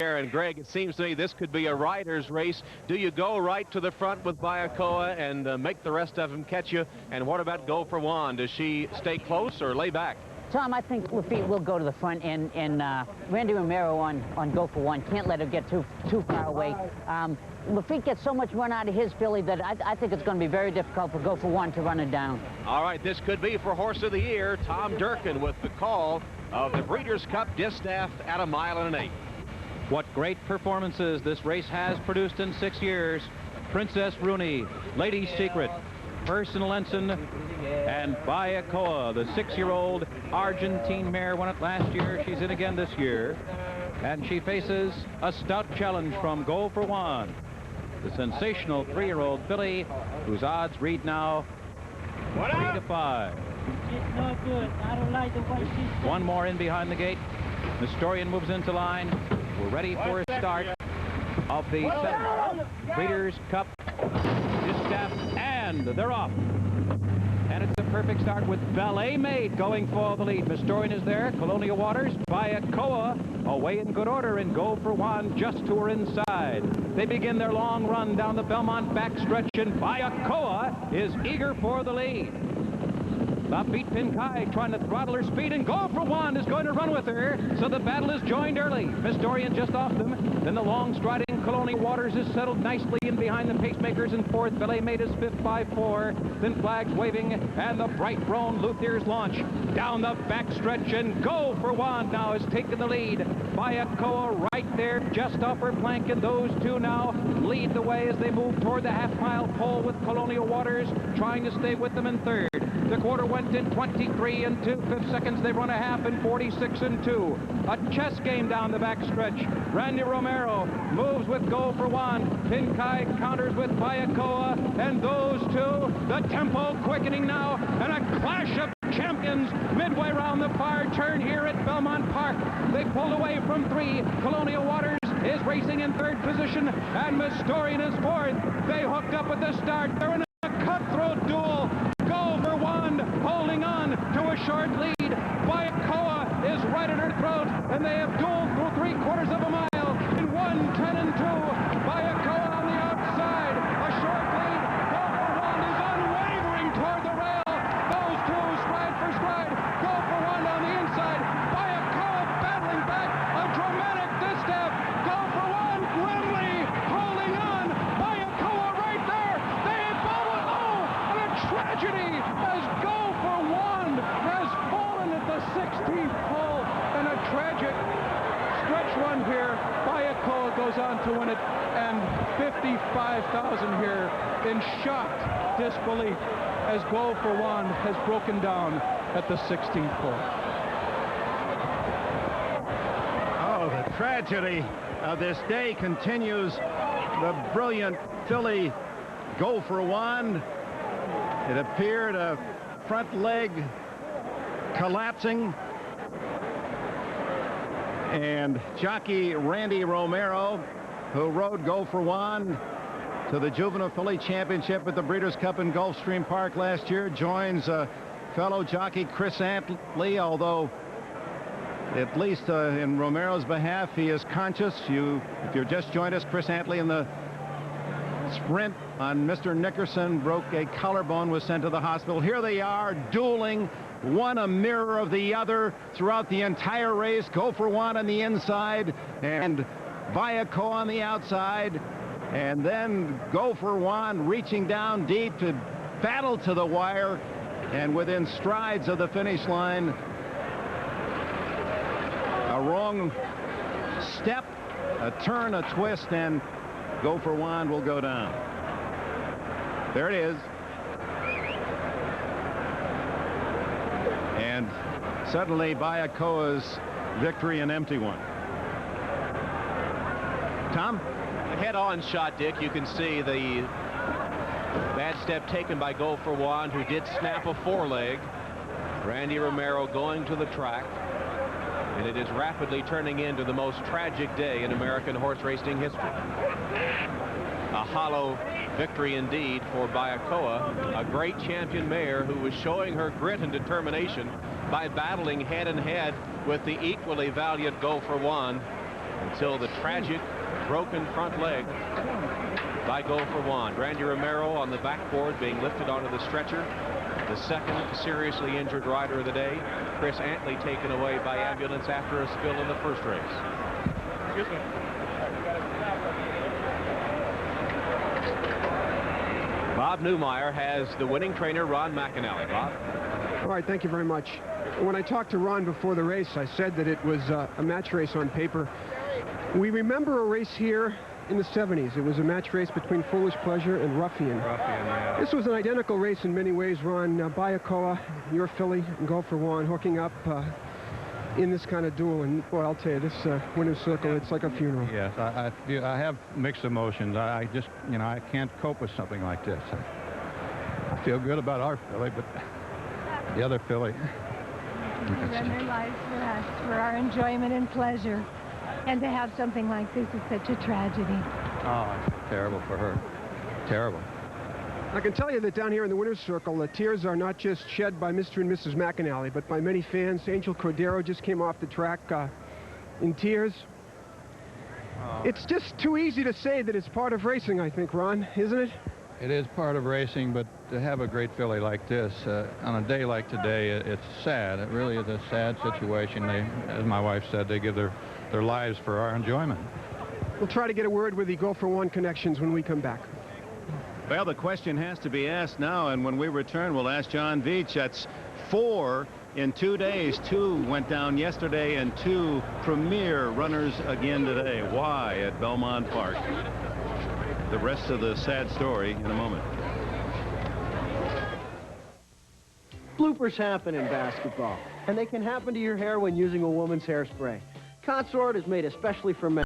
And Greg, it seems to me this could be a rider's race. Do you go right to the front with Bayakoa and make the rest of them catch you? And what about Go for Juan? Does she stay close or lay back? Tom, I think Lafitte will go to the front, and Randy Romero on Go for One. Can't let her get too far away. Lafitte gets so much run out of his filly that I think it's going to be very difficult for Go for One to run it down. All right, this could be for Horse of the Year. Tom Durkin with the call of the Breeders' Cup Distaff at 1 1/8 miles. What great performances this race has produced in 6 years. Princess Rooney, Lady Secret, Personal Ensign, and Bayakoa, the 6-year-old Argentine mare, won it last year. She's in again this year. And she faces a stout challenge from Go for Juan, the sensational 3-year-old filly, whose odds read now 3 to 5. It's no good. I don't like the way she's... One more in behind the gate. Nestorian moves into line. We're ready for a start of the 7th Breeders' Cup Distaff, and they're off. And it's a perfect start with Ballet Maid going for the lead. Nestorian is there. Colonial Waters, Bayakoa away in good order, and Go for Juan just to her inside. They begin their long run down the Belmont backstretch, and Bayakoa is eager for the lead. The beat Pinkai trying to throttle her speed, and Go for Juan is going to run with her, so the battle is joined early. Nestorian just off them. Then the long striding Colonial Waters is settled nicely in behind the pacemakers in 4th. Ballet Maid is 5th by 4. Then flags waving, and the bright brown Luthier's launch down the backstretch, and Go for Juan now has taken the lead. Bayakoa right there just off her flank, and those two now lead the way as they move toward the half-mile pole, with Colonial Waters trying to stay with them in 3rd. The quarter went in 23 and 2/5 seconds. They run a half in 46 and 2. A chess game down the backstretch. Randy Romero moves with Go for Juan. Pinkai counters with Bayakoa, and those two, the tempo quickening now, and a clash of champions midway around the far turn here at Belmont Park. They pulled away from 3. Colonial Waters is racing in 3rd position, and Nestorian is 4th. They hooked up at the start. They're in a cutthroat duel. Go for Juan holding on to a short lead. Bayakoa is right at her throat, and they have dueled through 3/4 of a mile in 1:10 and 2. Bayakoa on the outside, a short lead. Go for Juan is unwavering toward the rail. Those two stride for stride. Go for Juan on the inside. Bayakoa battling back. A dramatic distaff. Go for Juan grimly holding on. Bayakoa right there. They bubble. Oh, and a tragedy as Go for Juan has fallen at the 16th hole, and a tragic stretch run here. Bayakoa goes on to win it, and 55,000 here in shocked disbelief as Go for Juan has broken down at the 16th hole. Oh, the tragedy of this day continues. The brilliant filly Go for Juan. It appeared a front leg collapsing, and jockey Randy Romero, who rode Go for Juan to the Juvenile Filly Championship at the Breeders' Cup in Gulfstream Park last year, joins fellow jockey Chris Antley, although at least in Romero's behalf, he is conscious. If you're just joined us, Chris Antley in the sprint on Mr. Nickerson broke a collarbone, was sent to the hospital. Here they are dueling, one a mirror of the other throughout the entire race. Go for Juan on the inside and Bayakoa on the outside, and then Go for Juan reaching down deep to battle to the wire, and within strides of the finish line, a wrong step, a turn, a twist, and Go for Juan will go down. There it is. And suddenly Bayakoa's victory an empty one. Tom? A head-on shot, Dick. You can see the bad step taken by Go for Juan, who did snap a foreleg. Randy Romero going to the track. And it is rapidly turning into the most tragic day in American horse racing history. A hollow victory indeed for Bayakoa, a great champion mare who was showing her grit and determination by battling head-and-head with the equally valiant Go for Juan. until the tragic broken front leg by Go for One. Randy Romero on the backboard being lifted onto the stretcher. The second seriously injured rider of the day. Chris Antley taken away by ambulance after a spill in the first race. Excuse me. Bob Newmeyer has the winning trainer, Ron McAnally. Bob? All right, thank you very much. When I talked to Ron before the race, I said that it was a match race on paper. We remember a race here in the 70s. It was a match race between Foolish Pleasure and Ruffian. Yeah. This was an identical race in many ways, Ron. Bayakoa, your filly, and Go for One hooking up in this kind of duel. And, boy, I'll tell you, this winner's circle, it's like a funeral. Yes, I have mixed emotions. I just, I can't cope with something like this. I feel good about our filly, but the other filly. They run their lives for us, for our enjoyment and pleasure. And to have something like this is such a tragedy. Oh, terrible for her. Terrible. I can tell you that down here in the winner's circle, the tears are not just shed by Mr. and Mrs. McAnally, but by many fans. Angel Cordero just came off the track in tears. It's just too easy to say that it's part of racing, I think, Ron, isn't it? It is part of racing, but to have a great filly like this on a day like today, it's sad. It really is a sad situation. They, as my wife said, they give their lives for our enjoyment. We'll try to get a word with the Go for One connections when we come back. Well, the question has to be asked now, and when we return, we'll ask John Veach. That's 4 in 2 days. 2 went down yesterday, and 2 premier runners again today. Why at Belmont Park? The rest of the sad story in a moment. Bloopers happen in basketball, and they can happen to your hair when using a woman's hairspray. Consort is made especially for men.